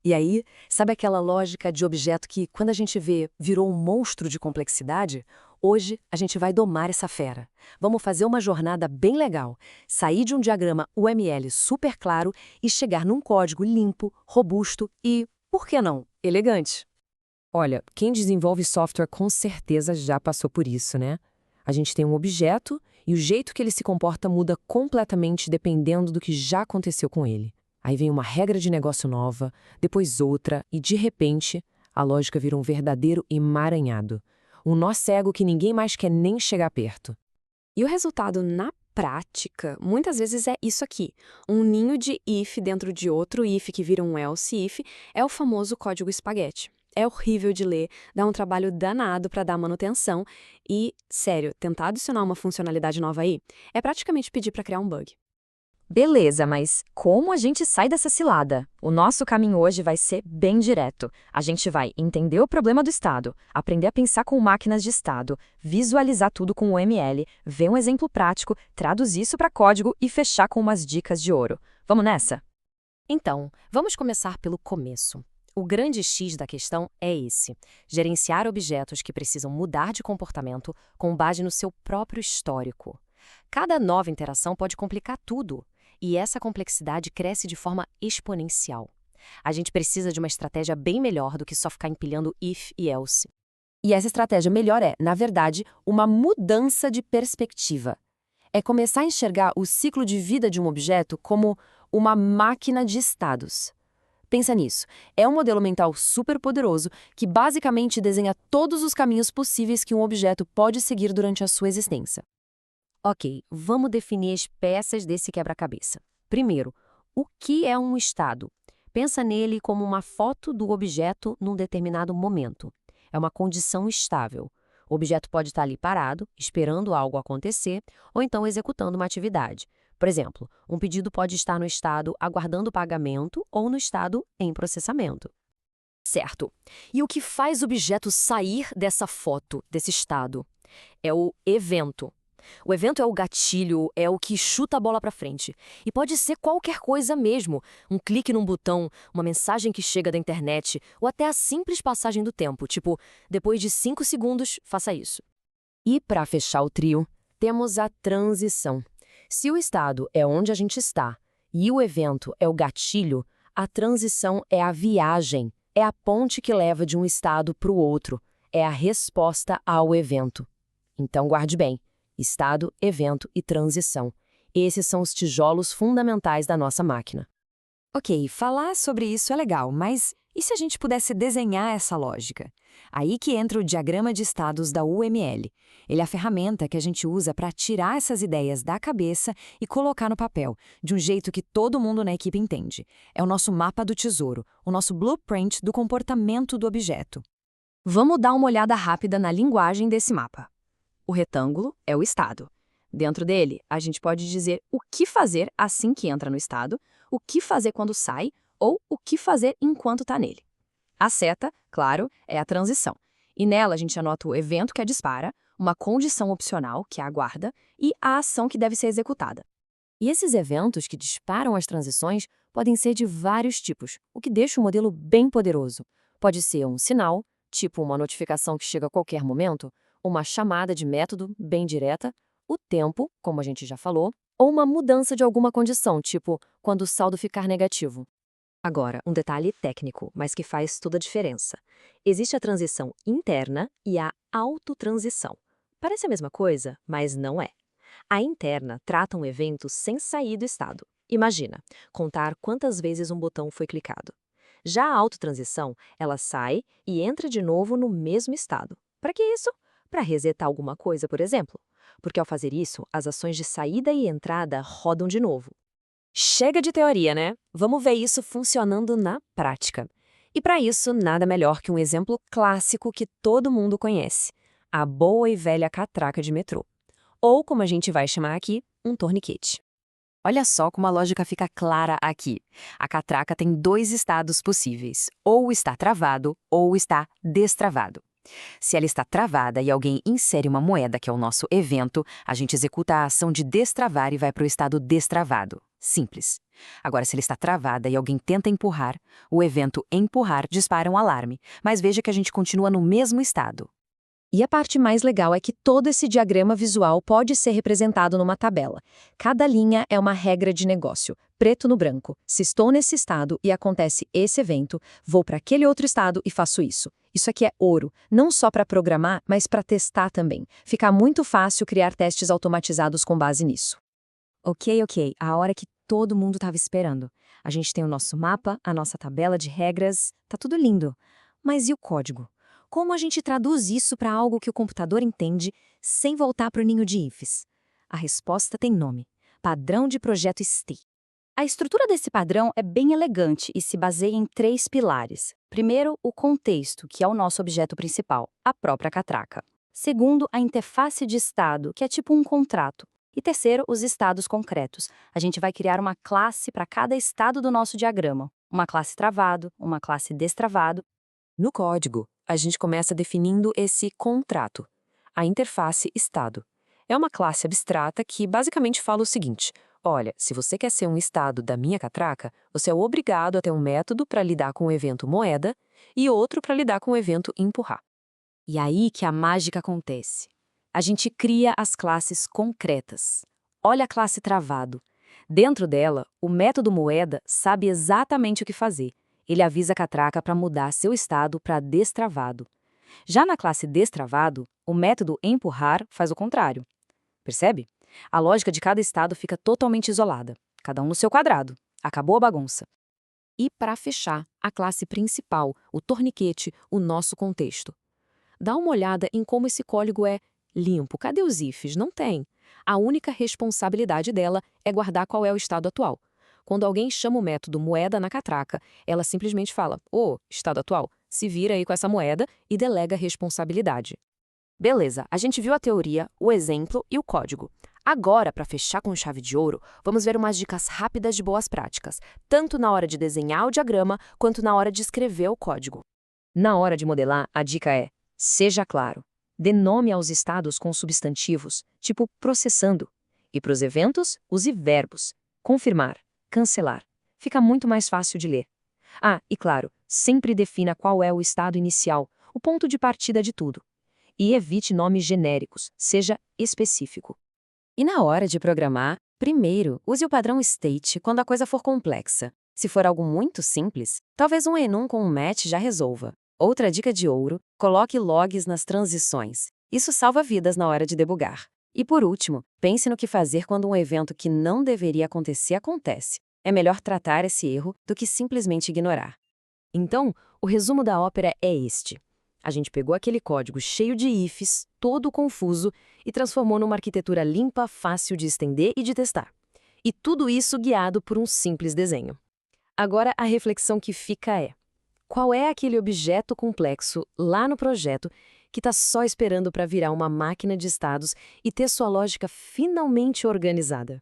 E aí, sabe aquela lógica de objeto que, quando a gente vê, virou um monstro de complexidade? Hoje, a gente vai domar essa fera. Vamos fazer uma jornada bem legal, sair de um diagrama UML super claro e chegar num código limpo, robusto e, por que não, elegante. Olha, quem desenvolve software com certeza já passou por isso, né? A gente tem um objeto e o jeito que ele se comporta muda completamente dependendo do que já aconteceu com ele. Aí vem uma regra de negócio nova, depois outra, e de repente, a lógica vira um verdadeiro emaranhado. Um nó cego que ninguém mais quer nem chegar perto. E o resultado na prática, muitas vezes é isso aqui. Um ninho de if dentro de outro if que vira um else if, é o famoso código espaguete. É horrível de ler, dá um trabalho danado para dar manutenção e, sério, tentar adicionar uma funcionalidade nova aí é praticamente pedir para criar um bug. Beleza, mas como a gente sai dessa cilada? O nosso caminho hoje vai ser bem direto. A gente vai entender o problema do estado, aprender a pensar com máquinas de estado, visualizar tudo com o ML, ver um exemplo prático, traduzir isso para código e fechar com umas dicas de ouro. Vamos nessa? Então, vamos começar pelo começo. O grande X da questão é esse: gerenciar objetos que precisam mudar de comportamento com base no seu próprio histórico. Cada nova interação pode complicar tudo, e essa complexidade cresce de forma exponencial. A gente precisa de uma estratégia bem melhor do que só ficar empilhando if e else. E essa estratégia melhor é, na verdade, uma mudança de perspectiva. É começar a enxergar o ciclo de vida de um objeto como uma máquina de estados. Pensa nisso. É um modelo mental super poderoso que basicamente desenha todos os caminhos possíveis que um objeto pode seguir durante a sua existência. Ok, vamos definir as peças desse quebra-cabeça. Primeiro, o que é um estado? Pensa nele como uma foto do objeto num determinado momento. É uma condição estável. O objeto pode estar ali parado, esperando algo acontecer, ou então executando uma atividade. Por exemplo, um pedido pode estar no estado aguardando pagamento ou no estado em processamento. Certo. E o que faz o objeto sair dessa foto, desse estado? É o evento. O evento é o gatilho, é o que chuta a bola para frente. E pode ser qualquer coisa mesmo. Um clique num botão, uma mensagem que chega da internet, ou até a simples passagem do tempo, tipo, depois de 5 segundos, faça isso. E para fechar o trio, temos a transição. Se o estado é onde a gente está e o evento é o gatilho, a transição é a viagem, é a ponte que leva de um estado para o outro, é a resposta ao evento. Então guarde bem: estado, evento e transição. Esses são os tijolos fundamentais da nossa máquina. Ok, falar sobre isso é legal, mas e se a gente pudesse desenhar essa lógica? Aí que entra o diagrama de estados da UML. Ele é a ferramenta que a gente usa para tirar essas ideias da cabeça e colocar no papel, de um jeito que todo mundo na equipe entende. É o nosso mapa do tesouro, o nosso blueprint do comportamento do objeto. Vamos dar uma olhada rápida na linguagem desse mapa. O retângulo é o estado. Dentro dele, a gente pode dizer o que fazer assim que entra no estado, o que fazer quando sai ou o que fazer enquanto está nele. A seta, claro, é a transição. E nela a gente anota o evento que a dispara, uma condição opcional, que é a guarda, e a ação que deve ser executada. E esses eventos que disparam as transições podem ser de vários tipos, o que deixa o modelo bem poderoso. Pode ser um sinal, tipo uma notificação que chega a qualquer momento, uma chamada de método bem direta, o tempo, como a gente já falou, ou uma mudança de alguma condição, tipo quando o saldo ficar negativo. Agora, um detalhe técnico, mas que faz toda a diferença. Existe a transição interna e a autotransição. Parece a mesma coisa, mas não é. A interna trata um evento sem sair do estado. Imagina, contar quantas vezes um botão foi clicado. Já a autotransição, ela sai e entra de novo no mesmo estado. Para que isso? Para resetar alguma coisa, por exemplo. Porque ao fazer isso, as ações de saída e entrada rodam de novo. Chega de teoria, né? Vamos ver isso funcionando na prática. E para isso, nada melhor que um exemplo clássico que todo mundo conhece: a boa e velha catraca de metrô. Ou, como a gente vai chamar aqui, um torniquete. Olha só como a lógica fica clara aqui. A catraca tem 2 estados possíveis: ou está travado ou está destravado. Se ela está travada e alguém insere uma moeda, que é o nosso evento, a gente executa a ação de destravar e vai para o estado destravado. Simples. Agora, se ela está travada e alguém tenta empurrar, o evento empurrar dispara um alarme, mas veja que a gente continua no mesmo estado. E a parte mais legal é que todo esse diagrama visual pode ser representado numa tabela. Cada linha é uma regra de negócio, preto no branco. Se estou nesse estado e acontece esse evento, vou para aquele outro estado e faço isso. Isso aqui é ouro, não só para programar, mas para testar também. Fica muito fácil criar testes automatizados com base nisso. Ok, a hora que todo mundo estava esperando. A gente tem o nosso mapa, a nossa tabela de regras, tá tudo lindo. Mas e o código? Como a gente traduz isso para algo que o computador entende sem voltar para o ninho de ifs? A resposta tem nome: padrão de projeto STI. A estrutura desse padrão é bem elegante e se baseia em 3 pilares. Primeiro, o contexto, que é o nosso objeto principal, a própria catraca. Segundo, a interface de estado, que é tipo um contrato. E terceiro, os estados concretos. A gente vai criar uma classe para cada estado do nosso diagrama. Uma classe travado, uma classe destravado. No código, a gente começa definindo esse contrato, a interface estado. É uma classe abstrata que basicamente fala o seguinte: olha, se você quer ser um estado da minha catraca, você é obrigado a ter um método para lidar com o evento moeda e outro para lidar com o evento empurrar. E aí que a mágica acontece. A gente cria as classes concretas. Olha a classe travado. Dentro dela, o método moeda sabe exatamente o que fazer. Ele avisa a catraca para mudar seu estado para destravado. Já na classe destravado, o método empurrar faz o contrário. Percebe? A lógica de cada estado fica totalmente isolada, cada um no seu quadrado. Acabou a bagunça. E para fechar, a classe principal, o torniquete, o nosso contexto. Dá uma olhada em como esse código é limpo. Cadê os ifs? Não tem. A única responsabilidade dela é guardar qual é o estado atual. Quando alguém chama o método moeda na catraca, ela simplesmente fala: estado atual, se vira aí com essa moeda e delega a responsabilidade. Beleza, a gente viu a teoria, o exemplo e o código. Agora, para fechar com chave de ouro, vamos ver umas dicas rápidas de boas práticas, tanto na hora de desenhar o diagrama quanto na hora de escrever o código. Na hora de modelar, a dica é: seja claro. Dê nome aos estados com substantivos, tipo processando. E para os eventos, use verbos: confirmar, cancelar. Fica muito mais fácil de ler. E claro, sempre defina qual é o estado inicial, o ponto de partida de tudo. E evite nomes genéricos, seja específico. E na hora de programar, primeiro, use o padrão state quando a coisa for complexa. Se for algo muito simples, talvez um enum com um match já resolva. Outra dica de ouro: coloque logs nas transições. Isso salva vidas na hora de debugar. E por último, pense no que fazer quando um evento que não deveria acontecer acontece. É melhor tratar esse erro do que simplesmente ignorar. Então, o resumo da ópera é este. A gente pegou aquele código cheio de ifs, todo confuso, e transformou numa arquitetura limpa, fácil de estender e de testar. E tudo isso guiado por um simples desenho. Agora, a reflexão que fica é: qual é aquele objeto complexo lá no projeto que está só esperando para virar uma máquina de estados e ter sua lógica finalmente organizada?